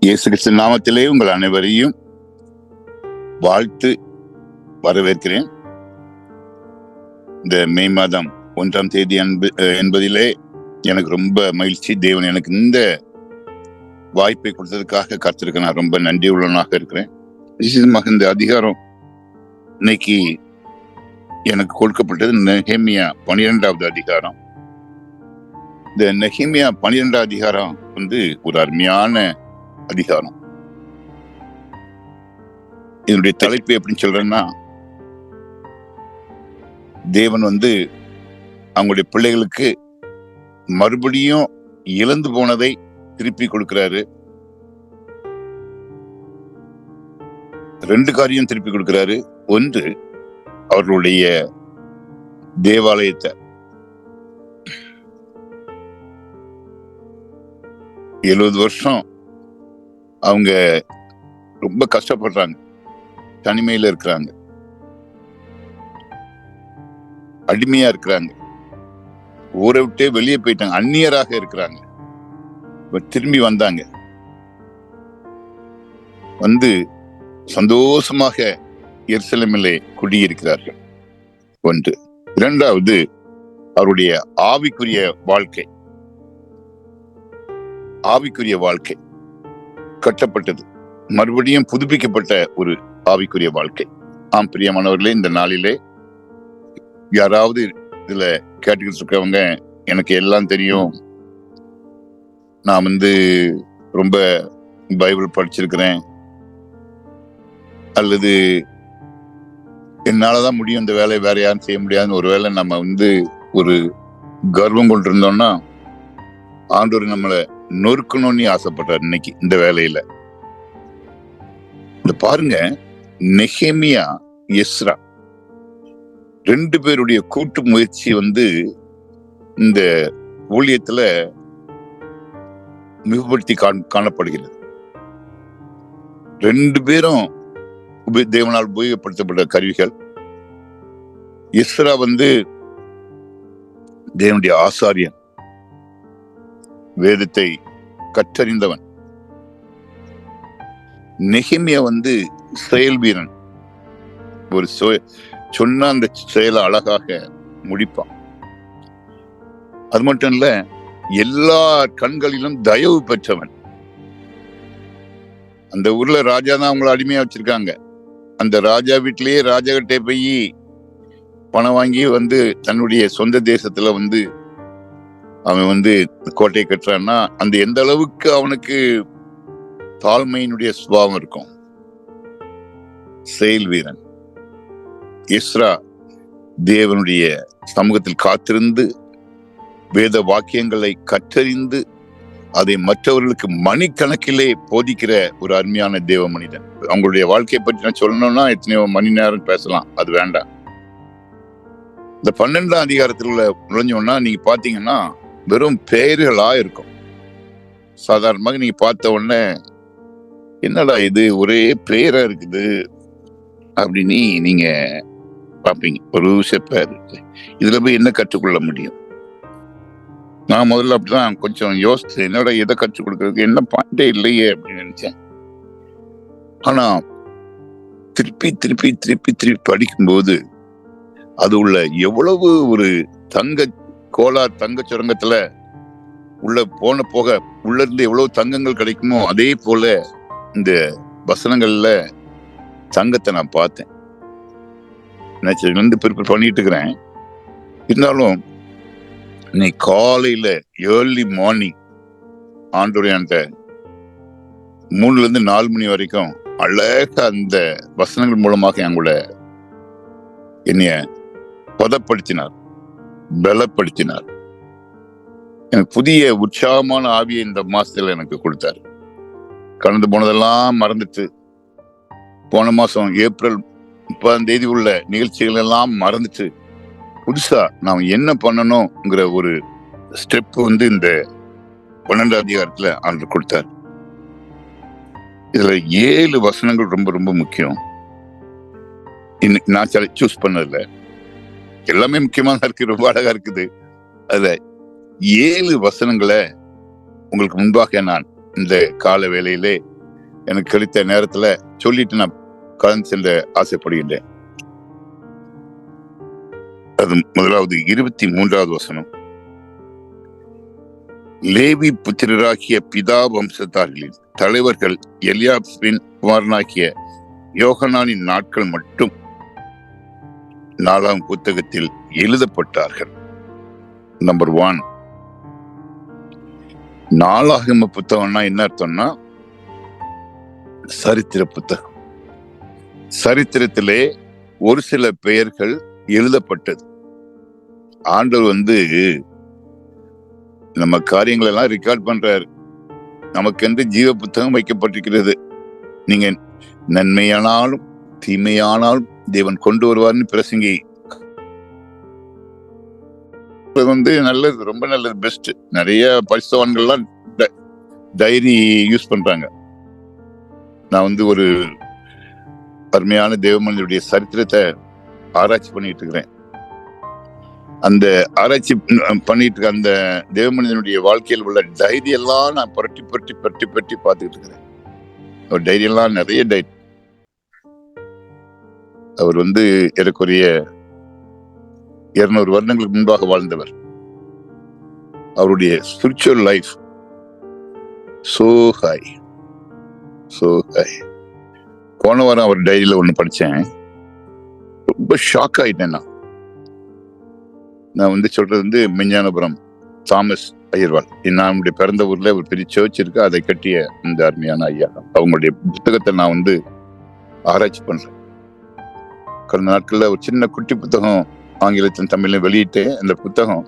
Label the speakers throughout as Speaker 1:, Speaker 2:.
Speaker 1: இயேசு கிறிஸ்து நாமத்திலே உங்கள் அனைவரையும் வாழ்த்து வரவேற்கிறேன். இந்த மே மாதம் 1ஆம் தேதி என்பதிலே எனக்கு ரொம்ப மகிழ்ச்சி. தேவன் எனக்கு இந்த வாய்ப்பை கொடுத்ததுக்காக கர்த்தருக்கு நான் ரொம்ப நன்றி உள்ளவனாக இருக்கிறேன். விசேஷமாக இந்த அதிகாரம் இன்னைக்கு எனக்கு கொடுக்கப்பட்டது நெகேமியா 12வது அதிகாரம். இந்த நெகேமியா 12வது அதிகாரம் ஒரு அருமையான அதிகாரம். இதனுடைய தலைப்பு எப்படின்னு சொல்றேன்னா, தேவன் அவங்களுடைய பிள்ளைகளுக்கு மறுபடியும் இழந்து போனதை திருப்பி கொடுக்கிறாரு. 2 காரியம் திருப்பி கொடுக்கிறாரு. ஒன்று, அவர்களுடைய தேவாலயத்தை 70 வருஷம் அவங்க ரொம்ப கஷ்டப்படுறாங்க, தனிமையில இருக்கிறாங்க, அடிமையா இருக்கிறாங்க, ஊரை விட்டே வெளியே போயிட்டாங்க, அந்நியராக இருக்கிறாங்க. திரும்பி வந்தாங்க, சந்தோஷமாக எருசலேமிலே குடியிருக்கிறார்கள். ஒன்று. 2வது, அவருடைய ஆவிக்குரிய வாழ்க்கை கட்டப்பட்டது, மறுபடியும் புதுப்பிக்கப்பட்ட ஒரு ஆவிக்குரிய வாழ்க்கை. ஆம் பிரியமானவர்களே, இந்த நாளிலே யாராவது இதுல கேட்டுக்கிட்டு இருக்கிறவங்க, எனக்கு எல்லாம் தெரியும், நான் ரொம்ப பைபிள் படிச்சிருக்கிறேன், அல்லது என்னாலதான் முடியும் இந்த வேலையை, வேற யாரும் செய்ய முடியாதுன்னு ஒருவேளை நம்ம ஒரு கர்வம் கொண்டு இருந்தோம்னா, ஆண்டவர் நம்மளை நொறுக்கணும்னு ஆசைப்படுறாரு. இன்னைக்கு இந்த வேலையில பாருங்க, நெகேமியா, எஸ்ரா 2 பேருடைய கூட்டு முயற்சி இந்த ஊழியத்துல மிகுபடுத்தி காணப்படுகிறது. 2 பேரும் தேவனால் உபயோகப்படுத்தப்பட்ட கருவிகள். எஸ்ரா தேவனுடைய ஆசாரியன், வேதத்தை கற்றறிந்தவன். நெகேமியா செயல் வீரன், ஒரு சொன்ன அந்த செயலை அழகாக முடிப்பான். அது மட்டும் இல்ல, எல்லா கண்களிலும் தயவு பெற்றவன். அந்த ஊர்ல ராஜா தான் அவங்களை அடிமையா வச்சிருக்காங்க. அந்த ராஜா வீட்டிலேயே ராஜா கிட்டே போய் பணம் வாங்கி தன்னுடைய சொந்த தேசத்துல அவன் கோட்டையை கட்டுறான்னா, அந்த எந்த அளவுக்கு அவனுக்கு தாழ்மையினுடைய சுபாவம் இருக்கும். செயல் வீரன் எஸ்ரா தேவனுடைய சமூகத்தில் காத்திருந்து வேத வாக்கியங்களை கற்றறிந்து அதை மற்றவர்களுக்கு மணிக்கணக்கிலே போதிக்கிற ஒரு அருமையான தேவ மனிதன். அவங்களுடைய வாழ்க்கையை பற்றி நான் சொல்லணும்னா எத்தனையோ மணி நேரம் பேசலாம், அது வேண்டாம். இந்த 12ஆம் அதிகாரத்தில் நுழைஞ்சோம்னா நீங்க பாத்தீங்கன்னா வெறும் பெயர்களா இருக்கும். சாதாரணமாக நீங்க பார்த்த உடனே என்னடா இது ஒரே பெயரா இருக்குது அப்படின்னு நீங்க பார்ப்பீங்க. ஒரு பேர் இதுல போய் என்ன கற்றுக்கொள்ள முடியும்? நான் முதல்ல அப்படிதான் கொஞ்சம் யோசிச்சு, என்னோட எதை கற்றுக் கொடுக்கறதுக்கு என்ன பாயிண்டே இல்லையே அப்படின்னு நினைச்சேன். ஆனா திருப்பி திருப்பி திருப்பி திருப்பி படிக்கும்போது அது உள்ள எவ்வளவு ஒரு தங்க சுரங்கத்துல உள்ள போக உள்ள இருந்து எவ்வளவு தங்கங்கள் கிடைக்குமோ, அதே போல இந்த வசனங்கள்ல தங்கத்தை நான் பார்த்தேன். ப்ரிப்பேர் பண்ணிட்டு இருக்கிறேன். இருந்தாலும் இன்னைக்கு காலையில ஏர்லி மார்னிங் ஆண்டவரே அந்த 3 to 4 மணி வரைக்கும் அழகா அந்த வசனங்கள் மூலமாக என்னைய பதப்படுத்தினார், பலப்படுத்தினார். எனக்கு புதிய உற்சாகமான ஆவியை இந்த மாசத்துல எனக்கு கொடுத்தாரு. கடந்து போனதெல்லாம் மறந்துட்டு, போன மாசம் ஏப்ரல் 30ஆம் தேதி உள்ள நிகழ்ச்சிகள் எல்லாம் மறந்துட்டு, புதுசா நாம் என்ன பண்ணணும்ங்கிற ஒரு ஸ்டெப் இந்த 12ஆம் அதிகாரத்துல ஆண்டு கொடுத்தார். இதுல 7 வசனங்கள் ரொம்ப ரொம்ப முக்கியம். இன்னைக்கு நான் சூஸ் பண்ணதில்ல, எல்லாமே முக்கியமா தான் இருக்கு, ரொம்ப அழகா இருக்குது. அதுல 7 வசனங்களை உங்களுக்கு முன்பாக நான் இந்த கால வேளையிலே எனக்கு கிடைத்த நேரத்துல சொல்லிட்டு நான் கலந்து செல்ல ஆசைப்படுகின்றேன். அது முதலாவது 23வது வசனம். லேவி புத்திரராகிய பிதா வம்சத்தார்களின் தலைவர்கள் எலியாபின் குமாரனாகிய யோகனானின் நாட்கள் மட்டும் 4ஆம் புத்தகத்தில் எழுதப்பட்டார்கள். நம்பர் 1, நாளாகம புத்தகம்னா என்ன அர்த்தம்னா சரித்திர புத்தகம். சரித்திரத்திலே ஒரு சில பெயர்கள் எழுதப்பட்டது. ஆண்டவர் நம்ம காரியங்கள் எல்லாம் ரெக்கார்ட் பண்றாரு. நமக்கென்று ஜீவ புத்தகம் வைக்கப்பட்டிருக்கிறது. நீங்க நன்மையானாலும் தீமையானாலும் தேவன் கொண்டு வருவார்னு பிரசங்கி நல்லது, ரொம்ப நல்லது, பெஸ்ட். நிறைய பரிசுத்தவான்கள்லாம் டைரி யூஸ் பண்றாங்க. நான் ஒரு அருமையான தேவமனிதனுடைய சரித்திரத்தை ஆராய்ச்சி பண்ணிட்டு இருக்கிறேன். அந்த ஆராய்ச்சி பண்ணிட்டு இருக்க அந்த தேவமனிதனுடைய வாழ்க்கையில் உள்ள டைரி எல்லாம் நான் புரட்டி புரட்டி புரட்டி புரட்டி பார்த்துக்கிட்டு இருக்கிறேன். ஒரு டைரி எல்லாம் நிறைய டைரி. அவர் ஏறக்குறைய 200 வருடங்களுக்கு முன்பாக வாழ்ந்தவர். அவருடைய ஸ்பிரிச்சுவல் லைஃப் சோ ஹை. போன வாரம் அவர் டைரியில ஒண்ணு படிச்சேன். ரொம்ப ஷாக் ஆயிட்டேன். நான் சொல்றது மெஞ்ஞானபுரம் தாமஸ் ஐயர்வால். நம்முடைய பிறந்த ஊர்ல ஒரு பெரிய சர்ச் இருக்கு. அதை கட்டிய இந்த அருமையான ஐயா. அவங்களுடைய புத்தகத்தை நான் ஆராய்ச்சி பண்றேன். கடந்த நாட்கள்ல ஒரு சின்ன குட்டி புத்தகம் ஆங்கிலத்தின் தமிழ்ல வெளியிட்டு, அந்த புத்தகம்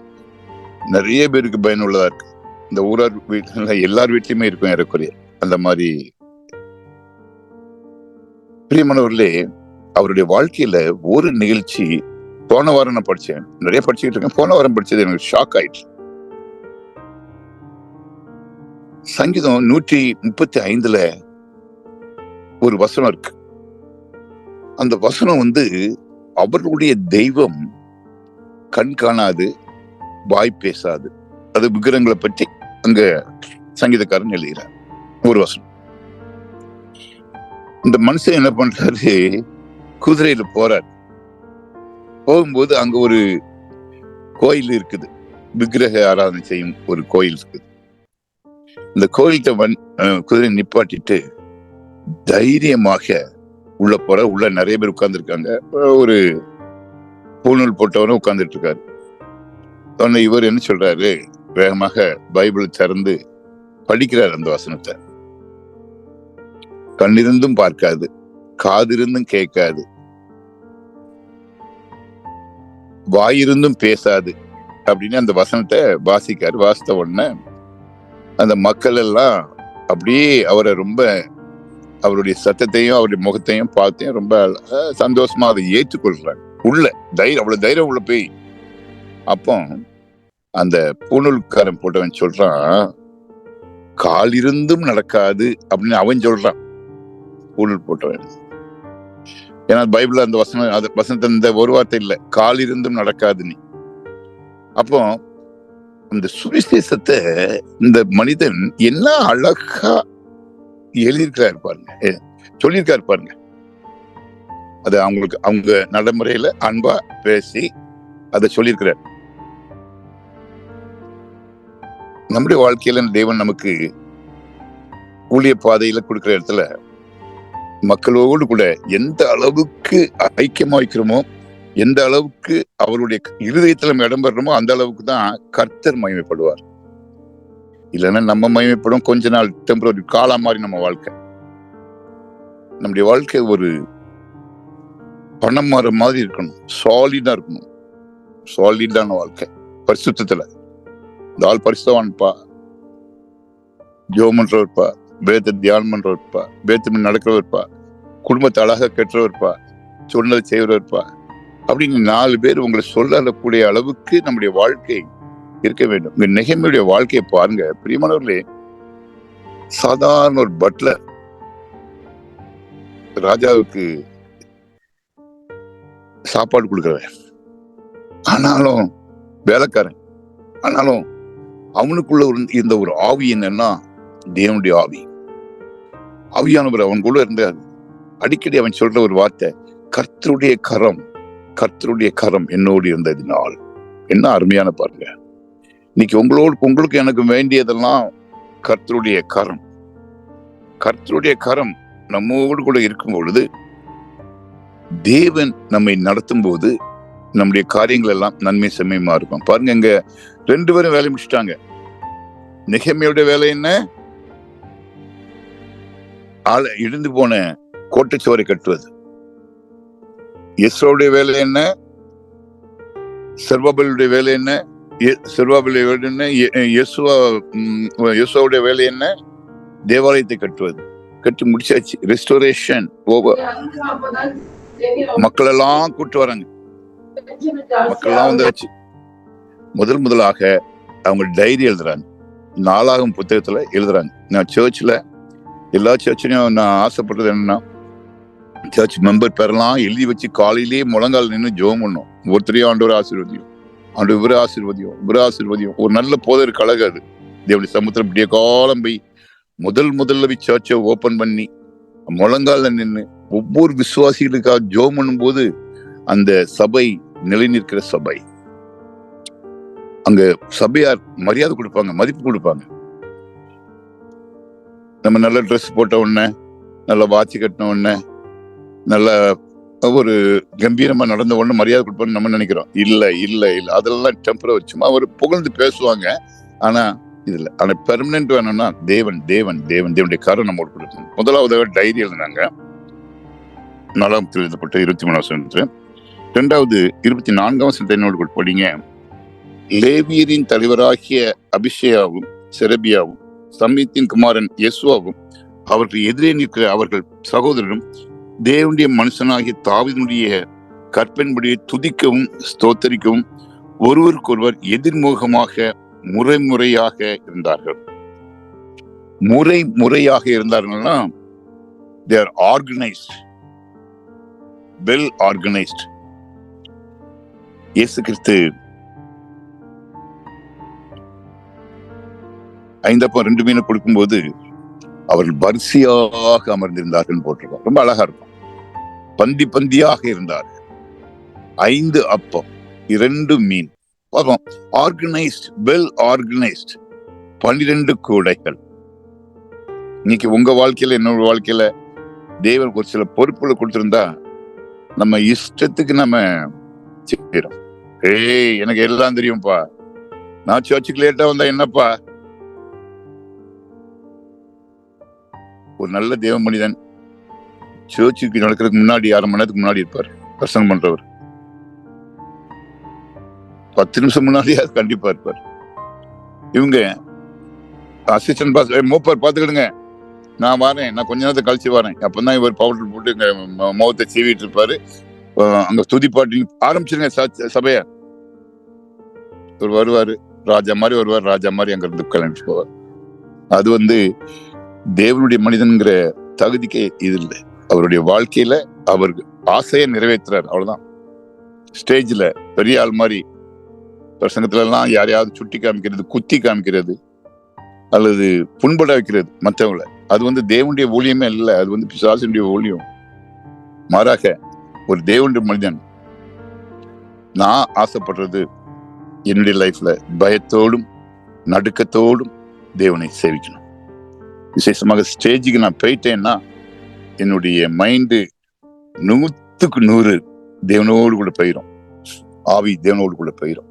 Speaker 1: நிறைய பேருக்கு பயனுள்ளதா இருக்கு. இந்த ஊரார் வீட்டுல எல்லார் வீட்லயுமே இருக்கும் ஏறக்குறைய அந்த மாதிரி. பிரியமானவர்களே, அவருடைய வாழ்க்கையில ஒரு நிகழ்ச்சி போன வாரம் நான் படிச்சேன். நிறைய படிச்சுக்கிட்டு இருக்கேன். போன வாரம் படிச்சது எனக்கு ஷாக் ஆயிடுச்சு. சங்கீதம் 135ல ஒரு வசனம் இருக்கு. அந்த வசனம் அவர்களுடைய தெய்வம் கண் காணாது, வாய் பேசாது. அது விக்கிரகங்களை பற்றி அங்க சங்கீதக்காரன் எழுதுகிறார். ஒரு வசனம். இந்த மனுஷன் என்ன பண்றாரு, குதிரையில போறார். போகும்போது அங்க ஒரு கோயில் இருக்குது. விக்கிரக ஆராதனை செய்யும் ஒரு கோயில் இருக்குது. இந்த கோயில்கிட்ட குதிரை நிப்பாட்டிட்டு தைரியமாக உள்ள போற. உள்ள நிறைய பேர் உட்கார்ந்து இருக்காங்க. ஒரு பூநூல் போட்டவரும் உட்கார்ந்துட்டு இருக்காரு. இவர் என்ன சொல்றாரு, வேகமாக பைபிள் திறந்து படிக்கிறார். அந்த வசனத்தை கண்ணிருந்தும் பார்க்காது, காதிருந்தும் கேட்காது, வாயிருந்தும் பேசாது அப்படின்னு அந்த வசனத்தை வாசிக்காரு. வாசித்த உடனே அந்த மக்கள் எல்லாம் அப்படியே அவரை ரொம்ப, அவருடைய சத்தத்தையும் அவருடைய முகத்தையும் பார்த்தையும் ரொம்ப சந்தோஷமா அதை ஏற்றுக்கொள்றாங்க. உள்ள தைரியம், அவ்வளவு தைரியம் உள்ள போய். அப்போ அந்த பூநூல்காரன் போட்டவன் சொல்றான், கால் இருந்தும் நடக்காது அப்படின்னு அவன் சொல்றான். பூநூல் போட்டவன். ஏன்னா பைபிள்ல அந்த வசனத்தை இந்த ஒரு வார்த்தை இல்லை, கால் இருந்தும் நடக்காது நீ. அப்போ அந்த சுவிசேஷத்தை இந்த மனிதன் என்ன அழகா எழுதியிருக்காரு பாருங்க, சொல்லியிருக்காரு பாருங்க. அது அவங்க நடைமுறையில அன்பா பேசி அதை சொல்லியிருக்கிறார். நம்முடைய வாழ்க்கையில தேவன் நமக்கு ஊழிய பாதையில கொடுக்கிற இடத்துல மக்களோடு கூட எந்த அளவுக்கு ஐக்கியமா வைக்கிறோமோ, எந்த அளவுக்கு அவருடைய இருதயத்துல நம்ம இடம்பெறணுமோ அந்த அளவுக்கு தான் கர்த்தர் மகிமைப்படுவார். இல்லைன்னா நம்ம மகிமைப்படும் கொஞ்ச நாள் டெம்பரரி காலம் மாதிரி நம்ம வாழ்க்கை. நம்முடைய வாழ்க்கை ஒரு பணம் மாற மாதிரி இருக்கணும், சாலிடா இருக்கணும். சாலிடான வாழ்க்கை பரிசுத்தத்துல. இந்த ஆள் பரிசுத்தவான்ப்பா, ஜெபம் பண்றவர்ப்பா, வேத தியானம் பண்றவர்ப்பா, வேதம் நடக்கிறவர்ப்பா, குடும்பத்தை அழகா கட்டுறவர்ப்பா, சொன்னதை செய்வர்ப்பா அப்படின்னு 4 பேர் உங்களை சொல்லக்கூடிய அளவுக்கு நம்முடைய வாழ்க்கை இருக்க வேண்டும். இந்த நெகேமியாவுடைய வாழ்க்கையை பாருங்க பிரியமானவர்களே. சாதாரண ஒரு பட்லர், ராஜாவுக்கு சாப்பாடு கொடுக்கிறவன், ஆனாலும் வேலைக்காரன், ஆனாலும் அவனுக்குள்ள இருந்த ஒரு ஆவி என்னன்னா தேவனுடைய ஆவி. ஆவியானவர் அவன் கூட இருந்தார். அடிக்கடி அவன் சொல்ற ஒரு வார்த்தை, கர்த்தருடைய கரம் என்னோடு இருந்ததினால். என்ன அருமையான பாருங்க. இன்னைக்கு உங்களுக்கு எனக்கு வேண்டியதெல்லாம் கர்த்தருடைய கரம் நம்மோடு கூட இருக்கும் பொழுது, தேவன் நம்மை நடத்தும் போது நம்முடைய காரியங்கள் எல்லாம் நன்மை செம்மையுமா இருக்கும். பாருங்க, இங்க 2 பேரும் வேலை முடிச்சுட்டாங்க. நெகேமியாவுடைய வேலை என்ன? இடிந்து போன கோட்டைச்சுவரை கட்டுவது. எஸ்ராவுடைய வேலை என்ன? செருபாபேலுடைய வேலை என்ன? செருபாபேலுடைய வேலை என்ன? யோசுவாவுடைய வேலை என்ன? தேவாலயத்தை கட்டுவது. கட்டி முடிச்சாச்சு. Restoration over. மக்கள் எல்லாம் கூட்டு வராங்க. மக்கள் எல்லாம் வந்தாச்சு. முதலாக அவங்க டைரி எழுதுறாங்க. நாளாகும் புத்தகத்துல எழுதுறாங்க. நான் சர்ச்ல எல்லா சர்ச்சிலையும் நான் ஆசைப்பட்டது என்னன்னா, சர்ச் மெம்பர் பேரெல்லாம் எழுதி வச்சு காலையிலேயே முழங்கால் நின்று ஜெபம் பண்ணும். ஒருத்தரையும் ஆண்டவர் ஆசீர்வதியும், இவரை ஆசீர்வதியும். ஒரு நல்ல போதர் கழகு அது. தேவனுடைய சமுத்திரம் இப்படியே காலம் போய் முதல்ல போய் சர்ச்சை ஓபன் பண்ணி முழங்கால நின்று ஒவ்வொரு விசுவாசிகளுக்காக ஜெபம் பண்ணும் போது அந்த சபை நிலை நிற்கிற சபை. அங்க சபையார் மரியாதை கொடுப்பாங்க, மதிப்பு கொடுப்பாங்க. நம்ம நல்ல ட்ரெஸ் போட்ட உடனே, நல்ல வாட்சி கட்டின உடனே, நல்ல ஒரு கம்பீரமா நடந்த உடனே மரியாதை கொடுப்பான்னு நம்ம நினைக்கிறோம். இல்ல அதெல்லாம் டெம்பரரி. சும்மா ஒரு புகழ்ந்து பேசுவாங்க. ஆனா இதுல ஆனா பெர்மனன்ட் வேணும்னா தேவனுடைய கரம் நம்மோடு கொடுக்கணும். முதலாவது டைரி எழுதினாங்க. 4 எழுதப்பட்ட 23 2வது 24 என்னோடு படிங்க. லேவியரின் தலைவராகிய அபிஷேயாவும் செரபியாவும் சமீத்தின் குமாரன் யெசுவாவும் அவர்கள் எதிரே நிற்கிற அவர்கள் சகோதரரும் தேவனுடைய மனுஷனாகிய தாவீதுடைய கற்பன்படியை துதிக்கவும் ஸ்தோத்தரிக்கவும் ஒருவருக்கொருவர் எதிர்முகமாக முறையாக இருந்தார்கள். முறையாக இருந்தார்கள்னா they are organized, well organized. இயேசு கிறிஸ்து 5 அப்பம் 2 மீன் கொடுக்கும்போது அவர்கள் வரிசையாக அமர்ந்திருந்தார்கள் போட்டிருக்கோம். ரொம்ப அழகா இருக்கும். பந்தியாக இருந்தார்கள். 5 அப்பம் 2 மீன். Organised, well organised. 12 கூடைகள். இன்னைக்கு உங்க வாழ்க்கையில என்னோட வாழ்க்கையில தேவன் ஒரு சில பொறுப்புகளை கொடுத்திருந்தா நம்ம இஷ்டத்துக்கு நம்ம செய்யறோம். எனக்கு எல்லாம் தெரியும்பா, நான் சர்ச்சுக்கு லேட்டா வந்தா என்னப்பா? ஒரு நல்ல தேவ மனிதன் சர்ச்சுக்கு நடக்கிறதுக்கு முன்னாடி 1/2 மணி நேரத்துக்கு முன்னாடி இருப்பார். பிரசங்கம் பண்றவர் 10 நிமிஷம் முன்னாடியே கண்டிப்பா இருப்பார். இவங்க அசிஸ்டன்ட் பாஸ், மூப்பர் பாத்துக்கிடுங்க, நான் வரேன், நான் கொஞ்ச நேரத்தை கழிச்சு வரேன். அப்பதான் இவர் பவுடர் போட்டு இங்க முகத்தை சீவிட்டு இருப்பாரு. அங்க துதி பாட்டு ஆரம்பிச்சிருங்க சபைய. இவர் வருவாரு, ராஜா மாதிரி அங்க இருந்து கிளம்பி போவார். அது தேவனுடைய மனிதன்கிற தகுதிக்கே இது இல்லை. அவருடைய வாழ்க்கையில அவர் ஆசையை நிறைவேற்றுறாரு, அவ்வளவுதான். ஸ்டேஜ்ல பெரிய ஆள் மாதிரி பிரசங்கத்துல எல்லாம் யாரையாவது சுட்டி காமிக்கிறது, குத்தி காமிக்கிறது, அல்லது புண்பட வைக்கிறது மற்றவங்களை, அது தேவனுடைய ஊழியமே இல்லை. அது பிசாசுடைய ஊழியம். மாறாக ஒரு தேவனுடைய மனிதன், நான் ஆசைப்படுறது என்னுடைய லைஃப்ல பயத்தோடும் நடுக்கத்தோடும் தேவனை சேவிக்கணும். விசேஷமாக ஸ்டேஜுக்கு நான் போயிட்டேன்னா என்னுடைய மைண்டு 100க்கு 100 தேவனோடு கூட போயிடும். ஆவி தேவனோடு கூட போயிடும்.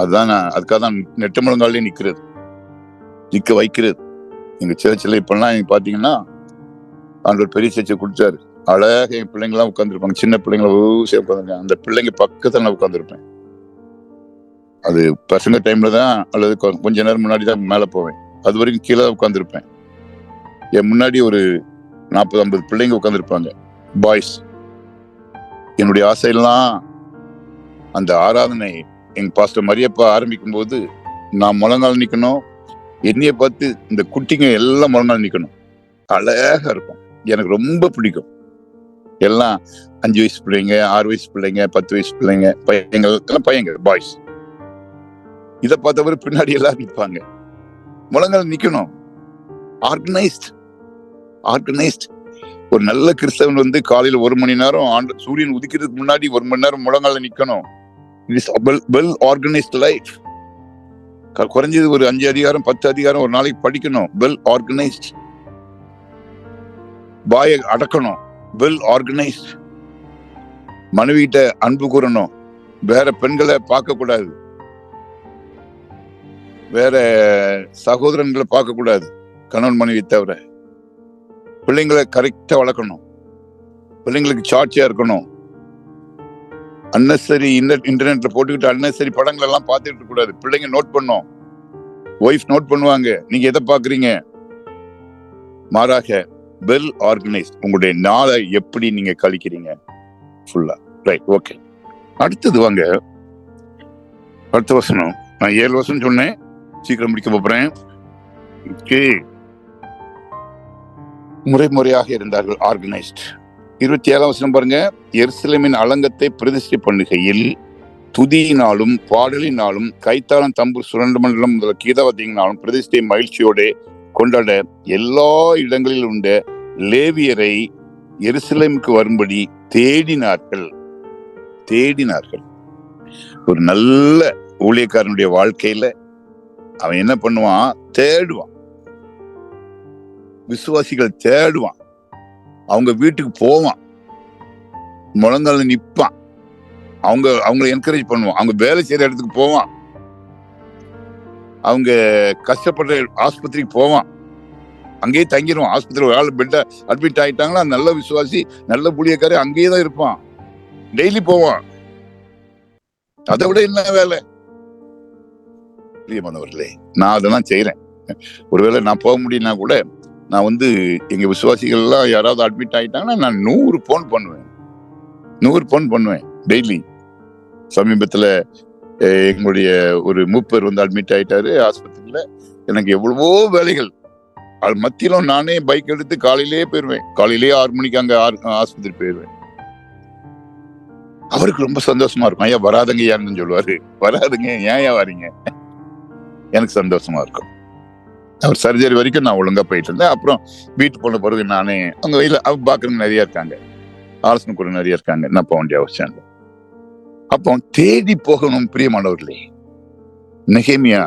Speaker 1: அதுக்காக தான் நெட்ட முழங்காலே நிக்க வைக்கிறது. எங்க சர்ச்சில் இப்பெல்லாம் பாத்தீங்கன்னா ஆண்டவர் பெரிய சர்ச்சை கொடுத்தாரு. அழகாக என் பிள்ளைங்களாம் உட்காந்துருப்பாங்க. சின்ன பிள்ளைங்கள உட்காந்துருக்காங்க. அந்த பிள்ளைங்க பக்கத்துல நான் உட்காந்துருப்பேன். அது பசங்க டைம்ல தான், அல்லது கொஞ்ச நேரம் முன்னாடி தான் மேல போவேன். அது வரைக்கும் கீழே உட்காந்துருப்பேன். என் முன்னாடி ஒரு 40-50 பிள்ளைங்க உட்காந்துருப்பாங்க, பாய்ஸ். என்னுடைய ஆசையெல்லாம் அந்த ஆராதனை எங்க பாஸ்டர் மரியப்பா ஆரம்பிக்கும் போது நான் முழங்கால் நிக்கணும். என்னைய பார்த்து இந்த குட்டிங்க எல்லாம் முழங்கால் நிக்கணும். அழகா இருக்கும். எனக்கு ரொம்ப பிடிக்கும். எல்லாம் 5 வயசு பிள்ளைங்க, 6 வயசு பிள்ளைங்க, 10 வயசு பிள்ளைங்க, பையங்க பாய்ஸ். இதை பார்த்தவரை பின்னாடி எல்லாரும் நிற்பாங்க. முழங்கால் நிக்கணும். ஆர்கனைஸ்ட். ஒரு நல்ல கிறிஸ்தவன் வந்து காலையில 1 மணி நேரம் சூரியன் உதிக்கிறதுக்கு முன்னாடி 1 மணி நேரம் முழங்கால நிக்கணும். It is well organised life. குறைஞ்சது ஒரு 5 அதிகாரம் 10 அதிகாரம் ஒரு நாளைக்கு படிக்கணும். Well organised. வாயை அடக்கணும். Well organised. மனைவிட்ட அன்பு கூறணும். வேற பெண்களை பார்க்க கூடாது, வேற சகோதரன்களை பார்க்க கூடாது, கணவன் மனைவி தவிர. பிள்ளைங்களை கரெக்டா வளர்க்கணும். பிள்ளைங்களுக்கு சாட்சியா இருக்கணும். அன்னசரி இன்டர்நெட்ல போட்டுக்கிட்டு அன்னசரி படங்கள் எல்லாம் பார்த்துட்டு இருக்க கூடாது. பிள்ளைங்க நோட் பண்ணும், ஒய்ஃப் நோட் பண்ணுவாங்க, நீங்க எதை பாக்குறீங்க. மாறாக வெல் ஆர்கனைஸ்ட். உங்களுடைய நாளை எப்படி நீங்க கழிக்கிறீங்க ஃபுல்லா. Right, okay. அடுத்தது வாங்க, அடுத்த வசனம். நான் 7 வசனம் சொன்னேன், சீக்கிரம் முடிக்க போறேன். முறையாக இருந்தார்கள், ஆர்கனைஸ்ட். 27 வசனம் பாருங்க. எருசலேமின் அலங்கத்தை பிரதிஷ்டை பண்ணுகையில் துதியினாலும் பாடலினாலும் கைத்தாளம் தம்பூர் சுரண்ட மண்டலம் முதல் கீதவாத்தியங்களாலும் பிரதிஷ்டை மகிழ்ச்சியோட கொண்டாட எல்லா இடங்களில் உள்ள லேவியரை எருசலேமுக்கு வரும்படி தேடினார்கள். ஒரு நல்ல ஊழியக்காரனுடைய வாழ்க்கையில அவன் என்ன பண்ணுவான்? தேடுவான். விசுவாசிகள் தேடுவான். அவங்க வீட்டுக்கு போவான், முழங்கால நிப்பான், அவங்களை என்கரேஜ் பண்ணுவான். அவங்க வேலை செய்யற இடத்துக்கு போவான், அவங்க கஷ்டப்படுற ஆஸ்பத்திரிக்கு போவான், அங்கேயே தங்கிடுவான். ஆஸ்பத்திரி ஒரு ஆள் பெட்ட அட்மிட் ஆயிட்டாங்கன்னா நல்ல விசுவாசி, நல்ல ஊழியக்காரர் அங்கேயே தான் இருப்பான், டெய்லி போவான். அதை விட என்ன வேலை? பிரியமானவர்களே, நான் அதெல்லாம் செய்யறேன். ஒருவேளை நான் போக முடியும்னா கூட நான் வந்து எங்க விசுவாசிகள் எல்லாம் யாராவது அட்மிட் ஆயிட்டாங்கன்னா நான் 100 போன் பண்ணுவேன் டெய்லி. சமீபத்துல எங்களுடைய ஒரு மூப்பர் வந்து அட்மிட் ஆயிட்டாரு ஆஸ்பத்திரியில. எனக்கு எவ்வளவோ வேலைகள், அது மத்தியிலும் நானே பைக் எடுத்து காலையிலேயே போயிருவேன். காலையிலேயே 6 மணிக்கு அங்க ஆஸ்பத்திரி போயிருவேன். அவருக்கு ரொம்ப சந்தோஷமா இருக்கும். ஐயா வராதுங்க யாருன்னு சொல்லுவாரு. வராதுங்க, ஏன் வரீங்க? எனக்கு சந்தோஷமா இருக்கும். அவர் சர்ஜரி வரைக்கும் நான் ஒழுங்கா போயிட்டு இருந்தேன். அப்புறம் வீட்டு போன பிறகு நானே அவங்க வயல பாக்குறவங்க நிறைய இருக்காங்க, ஆலோசனை கூட நிறைய இருக்காங்க, நான் போக வேண்டிய அவசியம் இல்லை. அப்போ தேடி போகணும். பிரியமானவர்களே, நெகேமியா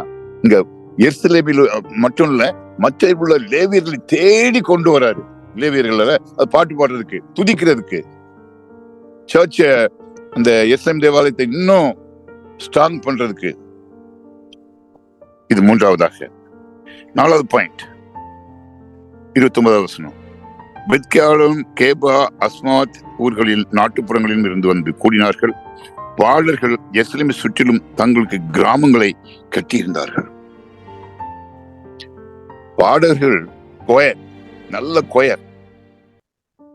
Speaker 1: இங்க எருசலேமில் மட்டும் இல்ல, மற்ற உள்ள லேவியர்களை தேடி கொண்டு வராரு. லேவியர்கள் அது பாட்டு பாடுறதுக்கு, துதிக்கிறதுக்கு, சர்ச்ச அந்த எருசலேம் தேவாலயத்தை இன்னும் ஸ்ட்ராங் பண்றதுக்கு. இது 3வதாக. 4வது பாயிண்ட், 29வது வசனம். பெத்காலும் கேபா அஸ்மாத் ஊர்களில் நாட்டுப்புறங்களிலும் இருந்து வந்து கூடினார்கள். பாடர்கள் எருசலேமை சுற்றிலும் தங்களுக்கு கிராமங்களை கட்டியிருந்தார்கள். பாடகர்கள் கோயர், நல்ல கோயர்,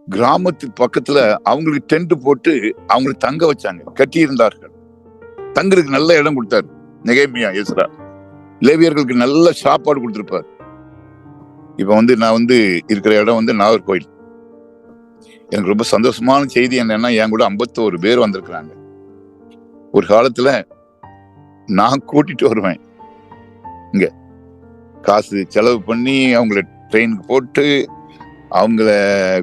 Speaker 1: கிராமத்துக்கு பக்கத்துல அவங்களுக்கு டென்ட் போட்டு அவங்களை தங்க வச்சாங்க, கட்டி இருந்தார்கள். தங்களுக்கு நல்ல இடம் கொடுத்தாரு நெகேமியா. எஸ்ரா லேவியர்களுக்கு நல்ல சாப்பாடு கொடுத்திருப்பார். இப்ப வந்து நான் வந்து இருக்கிற இடம் வந்து நாகர்கோயில். எனக்கு ரொம்ப சந்தோஷமான செய்தி என்னன்னா, என் கூட 51 பேர் வந்திருக்கிறாங்க. ஒரு காலத்துல நான் கூட்டிட்டு வருவேன், இங்க காசு செலவு பண்ணி அவங்கள ட்ரெயினுக்கு போட்டு அவங்கள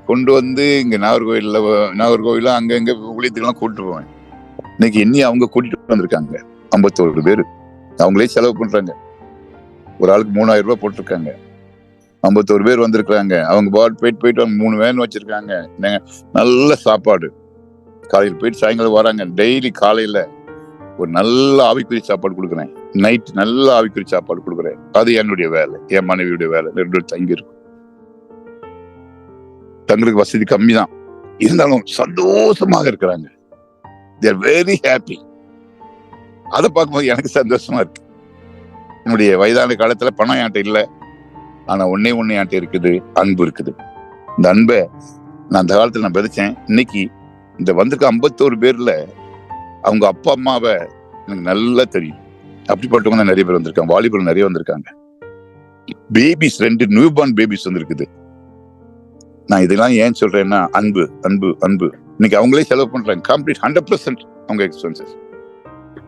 Speaker 1: கொண்டு வந்து இங்க நாகர்கோயில அங்க இங்க ஊழியத்துக்கெல்லாம் கூட்டிட்டு போவேன். இன்னைக்கு இன்னி அவங்க கூட்டிட்டு வந்திருக்காங்க 51 பேரு. அவங்களே செலவு பண்றாங்க. ஒரு ஆளுக்கு 3000 ரூபாய் போட்டிருக்காங்க. 51 பேர் வந்திருக்காங்க. அவங்க போயிட்டு அவங்க 3 வேன் வச்சிருக்காங்க. நல்ல சாப்பாடு. காலையில் போயிட்டு சாயங்காலம் வராங்க. டெய்லி காலையில ஒரு நல்ல ஆவிக்குறி சாப்பாடு கொடுக்குறேன், நைட் நல்ல ஆவிக்குறி சாப்பாடு கொடுக்குறேன். அது என்னுடைய வேலை, என் மனைவியுடைய வேலை. 2 பேர் தங்கி இருக்கும். தங்களுக்கு வசதி கம்மி தான், இருந்தாலும் சந்தோஷமாக இருக்கிறாங்க. they are very happy. அதை பார்க்கும்போது எனக்கு சந்தோஷமா இருக்கு. என்னுடைய வயதான காலத்துல பணம் என்கிட்ட இல்லை, ஆனா ஒன்னே என்கிட்ட இருக்குது, அன்பு இருக்குது. இந்த அன்பை நான் அந்த காலத்துல நான் விதைச்சேன். இன்னைக்கு இந்த வந்திருக்க 51 பேர்ல அவங்க அப்பா அம்மாவை எனக்கு நல்லா தெரியும். அப்படிப்பட்டவங்க நிறைய பேர் வந்திருக்காங்க. வாலிபர் நிறைய வந்திருக்காங்க. பேபிஸ் 2 நியூபார்ன் பேபிஸ் வந்திருக்குது. நான் இதெல்லாம் ஏன் சொல்றேன்னா, அன்பு அன்பு அன்பு. இன்னைக்கு அவங்களே செலவு பண்றாங்க, கம்ப்ளீட் 100% அவங்க எக்ஸ்பென்சஸ்.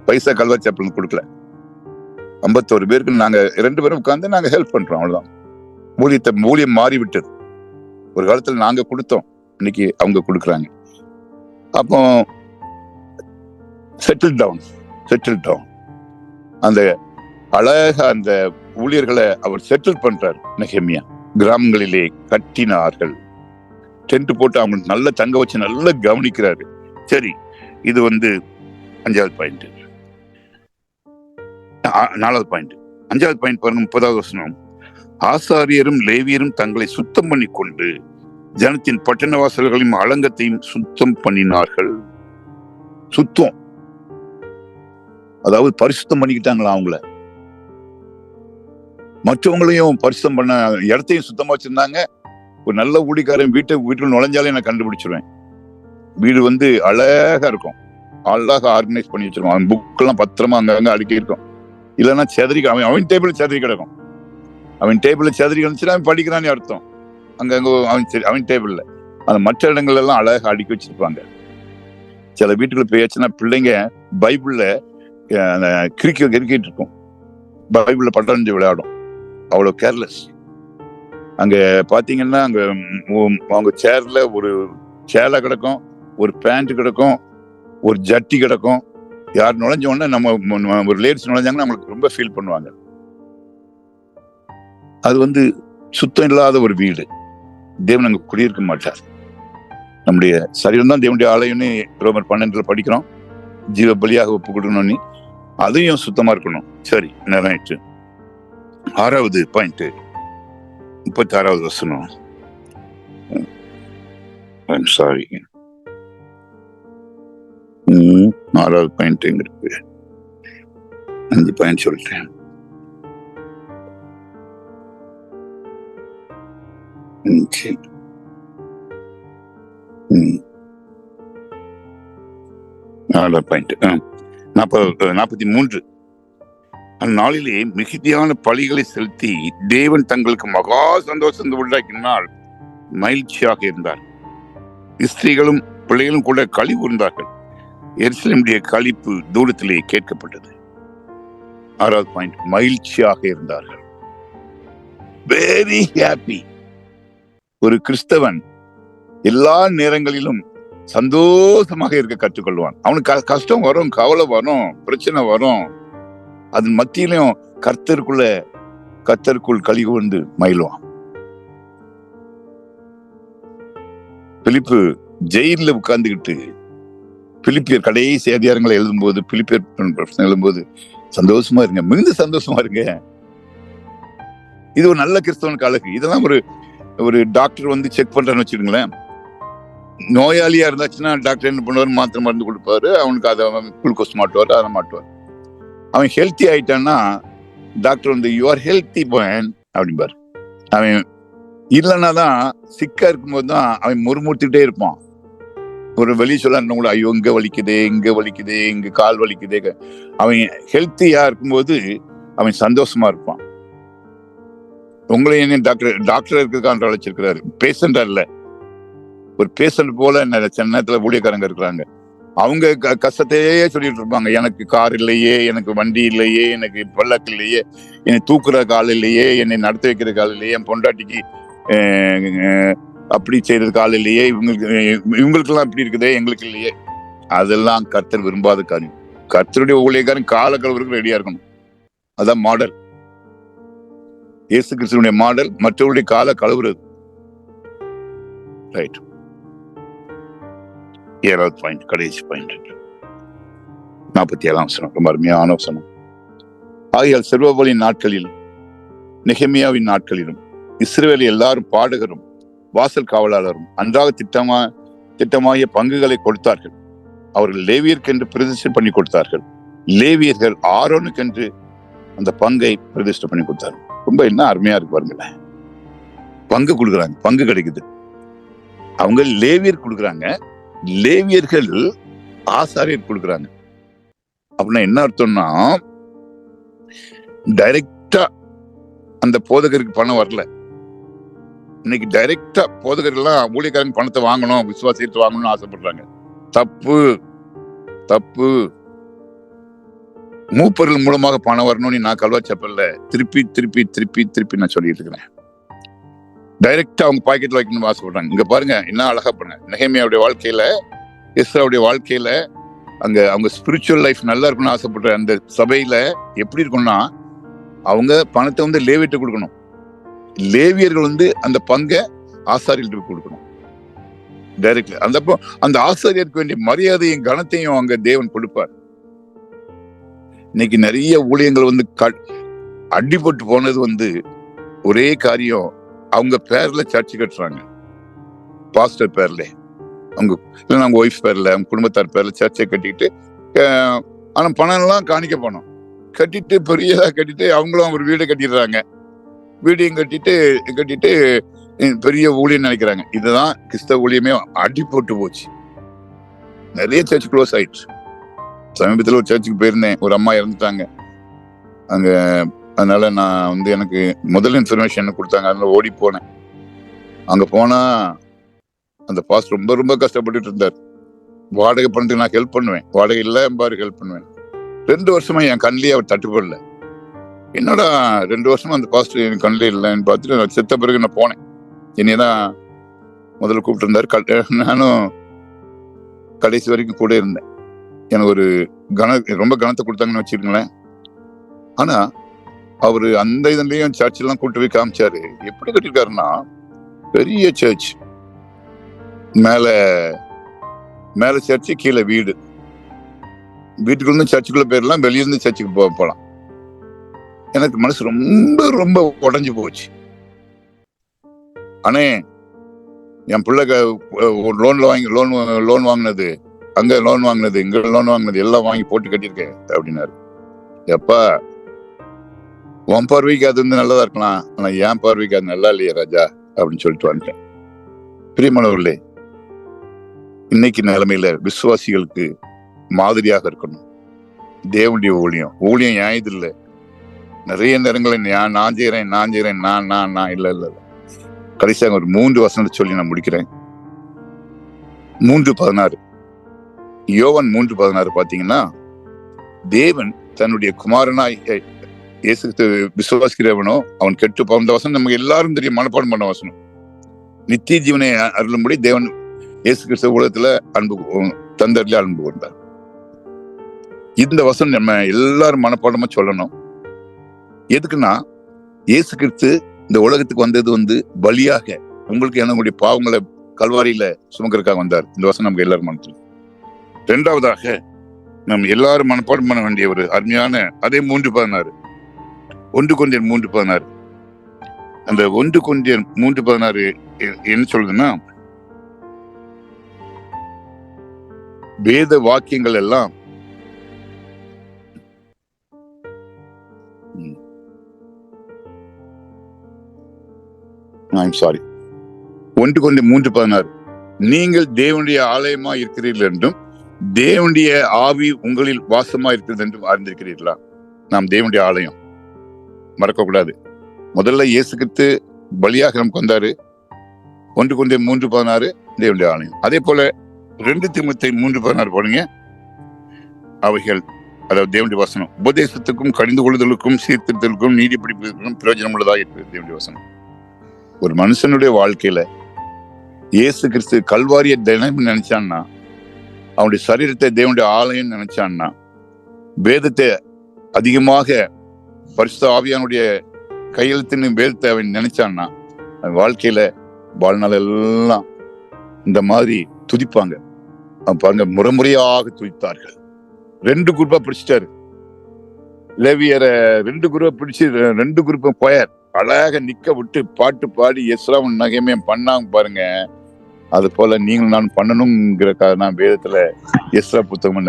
Speaker 1: பைசா கல்வர் சாப்பிள் கொடுக்கல. 51 பேருக்கு நாங்க 2 பேரும் உட்கார்ந்து நாங்க ஹெல்ப் பண்றோம், அவ்வளவுதான். ஊழியம் மாறி விட்டது. ஒரு காலத்துல நாங்க கொடுத்தோம், இன்னைக்கு அவங்க கொடுக்குறாங்க. அப்போ செட்டில் டவுன் அந்த அழகா அந்த ஊழியர்களை அவர் செட்டில் பண்றாரு. நெகேமியா கிராமங்களிலே கட்டினார்கள், டென்ட் போட்டு அவங்க நல்ல தங்க வச்சு நல்லா கவனிக்கிறாரு. சரி, இது 5வது பாயிண்ட். 4வது பாயிண்ட். 5வது பாயிண்ட் பாருங்க, 30வது வசனம். ஆசாரியரும் லேவியரும் தங்களை சுத்தம் பண்ணி கொண்டு ஜனத்தின் பட்டண வாசல்களையும் அலங்கத்தையும் சுத்தம் பண்ணினார்கள். சுத்தம், அதாவது பரிசுத்தம் பண்ணிக்கிட்டாங்களா அவங்கள. மற்றவங்களையும் பரிசுத்தம் பண்ண, இடத்தையும் சுத்தமா வச்சிருந்தாங்க. ஒரு நல்ல ஊழிக்காரன் வீட்டுக்குள்ள நுழைஞ்சாலே நான் கண்டுபிடிச்சிருவேன். வீடு அழகா இருக்கும், அழகா ஆர்கனைஸ் பண்ணி வச்சிருவான். அவன் புக் எல்லாம் பத்திரமா அங்கங்க அடுக்கி இருக்கும். இல்லைன்னா செதறி அவன் டேபிள் செதறி கிடக்கும். அவன் டேபிள்ல செதறி கிடந்துச்சுன்னா அவன் படிக்கிறான்னு அர்த்தம். அங்கங்க அவன் டேபிள்ல அந்த மற்ற இடங்கள் எல்லாம் அழகா அடுக்கி வச்சிருப்பாங்க. சில வீட்டுக்குள்ள போயாச்சுன்னா பிள்ளைங்க பைபிள்ல கிரிக்கிட்டு இருக்கும், பைபிள்ல பட்டறிஞ்சு விளையாடும். அவ்வளவு கேர்லெஸ். அங்க பாத்தீங்கன்னா அங்க அவங்க சேர்ல ஒரு சேலை கிடக்கும், ஒரு பேண்ட் கிடக்கும், ஒரு ஜட்டி கிடக்கும். யார் நுழைஞ்ச உடனே நம்ம ஒரு லேடிஸ் நுழைஞ்சாங்கன்னா நம்மளுக்கு ரொம்ப ஃபீல் பண்ணுவாங்க. அது சுத்தம் இல்லாத ஒரு வீடு. தேவன் அங்க குடியிருக்க மாட்டார். நம்முடைய சரீரம் தான் தேவனுடைய ஆலயம்னு ரோமர் 12 படிக்கிறோம். ஜீவ பலியாக ஒப்பு கொடுக்கணும்னு, அதையும் சுத்தமா இருக்கணும். சரி, நேரம் ஆயிடுச்சு. 6வது பாயிண்ட், 36வது வசனம். சாரி, 6வது பாயிண்ட் எங்க இருக்கு? 5 பாயிண்ட் சொல்லிட்டேன். பாயிண்ட் 43. அந்நாளிலே மிகுதியான பலிகளை செலுத்தி தேவன் தங்களுக்கு மகா சந்தோஷத்தை உண்டாக்கினால் மகிழ்ச்சியாக இருந்தார். ஸ்திரீகளும் பிள்ளைகளும் கூட களி கூர்ந்தார்கள். எருசலேமுடைய களிப்பு தூரத்திலே கேட்கப்பட்டது. 6வது பாயிண்ட், மகிழ்ச்சியாக இருந்தார்கள். Very happy. ஒரு கிறிஸ்தவன் எல்லா நேரங்களிலும் சந்தோஷமாக இருக்க கற்றுக்கொள்வான். அவனுக்கு கஷ்டம் வரும், கவலை வரும், பிரச்சனை வரும். அதன் மத்தியிலும் கர்த்தருக்குள் களி கூர்ந்து மகிழ்வான். பிலிப்பு ஜெயில உட்கார்ந்துகிட்டு பிலிப்பியர் கடைசி அதிகாரங்களை எழுதும்போது, பிலிப்பியர் எழுதும்போது, சந்தோஷமா இருங்க, மிகுந்த சந்தோஷமா இருங்க. இது ஒரு நல்ல கிறிஸ்தவனுக்கு அழகு. இதெல்லாம் ஒரு டாக்டர் செக் பண்றான்னு வச்சுக்கோங்களேன். நோயாளியா இருந்தாச்சுன்னா டாக்டர் என்ன பண்ணுவாரு, மாத்திரை மருந்து கொடுப்பாரு. அவனுக்கு அதை குளுக்கோஸ் மாட்டுவார், அதை மாட்டுவார். அவன் ஹெல்த்தி ஆயிட்டான்னா டாக்டர் யூ ஆர் ஹெல்த்தி பாயன் அப்படின்பாரு. அவன் இல்லைன்னா தான், சிக்கா இருக்கும்போது தான் அவன் முறுமுறுத்திட்டே இருப்பான். ஒரு வெளியே சொல்ல, ஐயோ இங்க வலிக்குதே, இங்க கால் வலிக்குதே. அவன் ஹெல்த்தியா இருக்கும்போது அவன் சந்தோஷமா இருப்பான். உங்களை என்ன டாக்டர் இருக்கிறதுக்காக அழைச்சிருக்கிறாரு, பேஷண்டா இல்ல. ஒரு பேஷண்ட் போல சில நேரத்துல ஊழியக்காரங்க இருக்கிறாங்க. அவங்க கஷ்டத்தையே சொல்லிட்டு இருப்பாங்க. எனக்கு கார் இல்லையே, எனக்கு வண்டி இல்லையே, எனக்கு பல்லக்கு இல்லையே, என்னை தூக்குற கால் இல்லையே, என்னை நடத்தி வைக்கிற கால் இல்லையே, என் பொண்டாட்டிக்கு அப்படி செய்யறதுக்கு ஆள் இல்லையே, இவங்களுக்கெல்லாம் இப்படி இருக்குதே, எங்களுக்கு இல்லையே. அதெல்லாம் கர்த்தர் விரும்பாத காரியம். கர்த்தருடைய ஊழியக்காரன் கால கழுவுறதுக்கு ரெடியா இருக்கணும். அதான் மாடல். இயேசு கிறிஸ்துவினுடைய மாடல் மற்றவருடைய கால கழுவுறது. ரைட். 7வது பாயிண்ட், கடைசி பாயிண்ட், 47ஆம் வசனம். ரொம்ப அருமையான வசனம். ஆகையால் செருபாபேலின் நாட்களில், நெகேமியாவின் நாட்களிலும் இஸ்ரவேலில் எல்லாரும் பாடகரும் வாசல் காவலாளரும் அன்றாக திட்டமாகிய பங்குகளை கொடுத்தார்கள். அவர்கள் லேவியர்க்கென்று பிரதிஷ்டை பண்ணி கொடுத்தார்கள். லேவியர்கள் ஆரோனுக்கென்று அந்த பங்கை பிரதிஷ்டை பண்ணி கொடுத்தார்கள். ரொம்ப என்ன அருமையா இருக்கு பாருங்களேன். பங்கு கொடுக்குறாங்க, பங்கு கிடைக்குது. அவங்க லேவியர் கொடுக்குறாங்க, லேவியர்கள் ஆசாரியர் கொடுக்குறாங்க. அப்படின்னா என்ன அர்த்தம்னா, டைரக்டா அந்த போதகருக்கு பணம் வரல. இன்னைக்கு டைரக்டா போதகர்கள்லாம் ஊழியக்காரங்க பணத்தை வாங்கணும், விசுவாசித்து வாங்கணும்னு ஆசைப்படுறாங்க. தப்பு தப்பு. மூப்பர்கள் மூலமாக பணம் வரணும்னு நான் கல்வா செப்பல்ல திருப்பி திருப்பி திருப்பி திருப்பி நான் சொல்லிட்டு இருக்கிறேன். டைரக்டா அவங்க பாக்கெட்ல வைக்கணும்னு ஆசைப்படுறாங்க. இங்க பாருங்க என்ன அழகா பண்ணுங்க. நெகேமியாவுடைய வாழ்க்கையில, எஸ்ராவுடைய வாழ்க்கையில அங்க அவங்க ஸ்பிரிச்சுவல் லைஃப் நல்லா இருக்கணும்னு ஆசைப்படுற அந்த சபையில எப்படி இருக்கும்னா, அவங்க பணத்தை வந்து லேவிட்டு கொடுக்கணும். லேவியர்கள் வந்து அந்த பங்கை ஆசாரியர்களுக்கு கொடுக்கணும் டைரக்ட்லி. அந்த ஆசாரியருக்கு வேண்டிய மரியாதையும் கனத்தையும் அங்க தேவன் கொடுப்பார். இன்னைக்கு நிறைய ஊழியங்கள் வந்து அடிபட்டு போனது வந்து ஒரே காரியம், அவங்க பேர்ல சர்ச்சு கட்டுறாங்க, பாஸ்டர் பேர்ல, அவங்க இல்லைன்னா அவங்க ஒய்ஃப் பேர்ல, அவங்க குடும்பத்தார் பேர்ல சர்ச்சை கட்டிக்கிட்டு, ஆனா பணம் எல்லாம் காணிக்க போனோம் கட்டிட்டு பெரியதா கட்டிட்டு அவங்களும் ஒரு வீடு கட்டிடுறாங்க. வீடையும் கட்டிட்டு பெரிய ஊழியம் நினைக்கிறாங்க. இதுதான் கிறிஸ்தவ ஊழியமே அடி போட்டு போச்சு. நிறைய சர்ச் க்ளோஸ் ஆயிடுச்சு. சமீபத்தில் ஒரு சர்ச்சுக்கு போயிருந்தேன், ஒரு அம்மா இறந்துட்டாங்க அங்க. அதனால நான் வந்து எனக்கு முதல் இன்ஃபர்மேஷன் கொடுத்தாங்க, அதனால ஓடி போனேன். அங்க போனா அந்த பாஸ்டர் ரொம்ப ரொம்ப கஷ்டப்பட்டுட்டு இருந்தார். வாடகை பணத்துக்கு நான் ஹெல்ப் பண்ணுவேன், வாடகை இல்ல பாரு ஹெல்ப் பண்ணுவேன். 2 வருஷமா என் கண்ணிலேயே அவர் தட்டுப்படல. என்னடா 2 வருஷமா அந்த பாஸ்டர் என் கண்ணிலே இல்லைன்னு பார்த்துட்டு நான் செத்த பிறகு நான் போனேன். என்னையதான் முதல்ல கூப்பிட்டு இருந்தாரு. நானும் கடைசி வரைக்கும் கூட இருந்தேன். எனக்கு ஒரு ரொம்ப கனத்தை கொடுத்தாங்கன்னு வச்சுக்கோங்களேன். ஆனா அவரு அந்த இதுலயும் சர்ச் எல்லாம் கூட்டு போய் காமிச்சாரு. எப்படி கட்டிருக்காருன்னா, பெரிய சர்ச், மேல சர்ச்சு, கீழே வீடு. வீட்டுக்குள்ள சர்ச்சுக்குள்ள போயிடலாம், வெளியிருந்து சர்ச்சுக்கு போகலாம். எனக்கு மனசு ரொம்ப ரொம்ப உடஞ்சு போச்சு. ஆனே என் பிள்ளைக்கு லோன் வாங்கினது, அங்க லோன் வாங்கினது, இங்க லோன் வாங்கினது எல்லாம் வாங்கி போட்டு கட்டியிருக்கேன் அப்படின்னாரு. எப்பா உன் பார்வைக்கு அது வந்து நல்லதா இருக்கலாம், ஆனா என் பார்வைக்கு அது நல்லா இல்லையா ராஜா அப்படின்னு சொல்லிட்டு வந்துட்டேன். பிரியமானவர்களே, இன்னைக்கு நிலைமையில விசுவாசிகளுக்கு மாதிரியாக இருக்கணும் தேவனுடைய ஊழியம் ஏன் இது இல்லை. நிறைய நேரங்களில் நான் செய்யறேன் நான் இல்ல. கடைசியாக ஒரு 3 வசனத்தை சொல்லி நான் முடிக்கிறேன். 3:16 யோவான் 3:16 பாத்தீங்கன்னா, தேவன் தன்னுடைய குமாரனாய் இயேசு விசுவாசிக்கிறவனோ அவன் கெட்டு போன வசனம் நமக்கு எல்லாரும் தெரியும், மனப்பாடம் பண்ண வசனம். நித்திய ஜீவனை அருளும்படி தேவன் இயேசு கிறிஸ்து உலகத்துல தந்தரில அன்பு கொண்டார். இந்த வசனம் நம்ம எல்லாரும் மனப்பாடமா சொல்லணும். எதுக்குன்னா, இயேசு கிறிஸ்து இந்த உலகத்துக்கு வந்தது வந்து பலியாக உங்களுக்கு என்னுடைய பாவங்களை கல்வாரியில சுமக்கிறதுக்காக வந்தார். இந்த வசனம் நமக்கு எல்லாரும் மனத்தில். 2வதாக நம்ம எல்லாரும் மனப்பாடம் பண்ண வேண்டிய ஒரு அருமையான அதே 3:16 1 கொரிந்தியர் 3:16. அந்த 1 கொரிந்தியர் 3:16 என்ன சொல்றதுன்னா, வேத வாக்கியங்கள் எல்லாம் சாரி 1 கொரிந்தியர் 3:16 நீங்கள் தேவனுடைய ஆலயமா இருக்கிறீர்கள் என்றும் தேவனுடைய ஆவி உங்களில் வாசமா இருக்கிறது என்றும் அறிந்திருக்கிறீர்களா? நாம் தேவனுடைய ஆலயம், மறக்க கூடாது. முதல்ல இயேசு கிறிஸ்து பலியாக நமக்கு வந்தாரு. 1 கொரிந்தியர் 3:16 தேவனுடைய ஆலயம். அதே போல 2 தீமோத்தேயு 3:16 போடுங்க. அவைகள், அதாவது தேவனுடைய வசனம், உபதேசத்துக்கும் கடிந்து கொள்ளுதலுக்கும் சீர்திருத்தலுக்கும் நீதி பிடிப்பதற்கும் பிரயோஜனம் உள்ளதாக இருக்கிறது தேவனுடைய வசனம். ஒரு மனுஷனுடைய வாழ்க்கையில இயேசு கிறிஸ்து கல்வாரிய தினம் நினைச்சான்னா, அவனுடைய சரீரத்தை தேவனுடைய ஆலயம் நினைச்சான்னா, வேதத்தை அதிகமாக பரிசுத்த ஆவியானுடைய கையெழுத்தின் வேதத்தை அவன் நினைச்சான்னா, அவன் வாழ்க்கையில வாழ்நாள் எல்லாம் இந்த மாதிரி துதிப்பாங்க. அவன் பாருங்க, முறையாக துதித்தார்கள். 2 குரூப்பா பிடிச்சிட்டாரு. லேவியரை 2 குரூப்பா பிடிச்சு 2 குரூப்பும் கொயர் அழகாக நிக்க விட்டு பாட்டு பாடி எஸ்ராவும் நகைமே பண்ணாங்க பாருங்க. அது போல நீங்களும் நான் பண்ணணுங்கிறக்காக நான் வேதத்துல எஸ்ரா புத்தகம்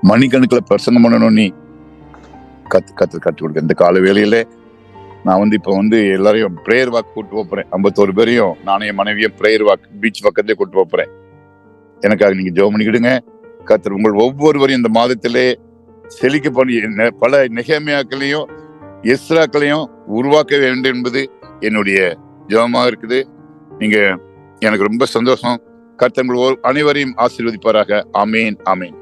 Speaker 1: மணிக்கணக்குல பிரசங்கம் பண்ணணும். நீ கத்து கொடுக்க. இந்த கால வேளையில நான் வந்து இப்ப வந்து எல்லாரையும் பிரேயர் வாக் கூட்டு போறேன். 51 பேரையும் நானே மனைவியும் பிரேயர் வாக் பீச் பக்கத்திலே கூட்டு போறேன். எனக்காக நீங்க ஜெபம் பண்ணிக்கிடுங்க. கர்த்தர் உங்கள் ஒவ்வொருவரையும் இந்த மாதத்திலே செழிக்க பண்ணி பல நெகேமியாக்களையும் எஸ்ராக்களையும் உருவாக்க வேண்டும் என்பது என்னுடைய ஜெபமாக இருக்குது. நீங்க எனக்கு ரொம்ப சந்தோஷம். கர்த்தர் அனைவரையும் ஆசீர்வதிப்பாராக. ஆமேன் ஆமேன்.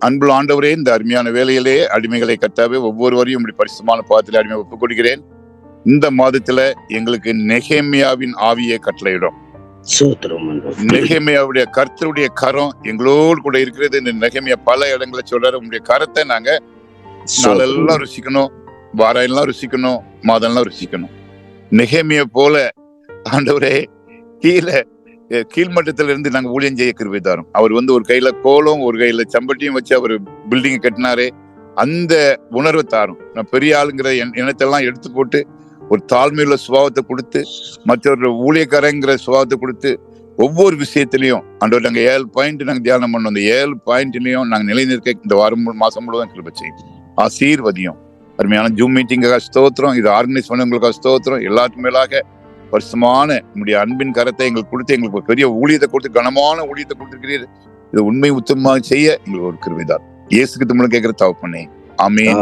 Speaker 1: அன்புள்ள ஆண்டவரே, இந்த அருமையான வேலையிலே அடிமைகளை கர்த்தாவே ஒவ்வொருவரையும் இப்படி பரிசுத்தமான பாதத்திலே அடிமை ஒப்புக் கொடுக்கிறேன். இந்த மாதத்துல எங்களுக்கு நெகேமியாவின் ஆவியை கட்டளையிடும். நெகேமியாவுடைய கர்த்தருடைய கரம் எங்களோடு கூட இருக்கிறது. இந்த நெகேமியா பல இடங்களை சொல்றாரு, உங்களுடைய கரத்தை நாங்க நாளெல்லாம் ருசிக்கணும், வாரம் எல்லாம் ருசிக்கணும், மாதம் எல்லாம் ருசிக்கணும். நெகேமியா போல ஆண்டவரே கீழ்மட்டத்தில இருந்து நாங்க ஊழியம் செய்ய கிருபை தாரும். அவர் ஒரு கையில கோலம் ஒரு கையில சம்பட்டியும் வச்சு அவர் பில்டிங் கட்டினாரு. அந்த உணர்வை தாரும். நான் பெரிய ஆளுங்கிற எண்ணத்தெல்லாம் எடுத்து போட்டு ஒரு தாழ்மையுள்ள சுபாவத்தை கொடுத்து, மற்றொரு ஊழியக்காரங்கிற சுபாவத்தை கொடுத்து, ஒவ்வொரு விஷயத்திலையும் ஆண்டவர் நாங்க 7 பாயிண்ட் நாங்க தியானம் பண்ணோம். அந்த 7 பாயிண்ட்லயும் நாங்க நிலைநிற்க இந்த மாசம் முழுவதும் கிருபை செய்யும். ஆசீர்வதியும். அருமையான ஜூம் மீட்டிங்காக ஸ்தோத்திரம். இது ஆர்கனைஸ் பண்ணவங்களுக்காக ஸ்தோத்திரம். எல்லாத்துக்கும் மேலாக பரிசுமான உங்களுடைய அன்பின் கரத்தை எங்களுக்கு கொடுத்து, எங்களுக்கு பெரிய ஊழியத்தை கொடுத்து, கனமான ஊழியத்தை கொடுத்திருக்கிறீர்கள். இது உண்மை உத்தமமாக செய்ய எங்களுக்கு ஒரு கிருபைதான். இயேசுக்கு தமிழ் கேட்கிற தவப்பண்ணே. ஆமென்.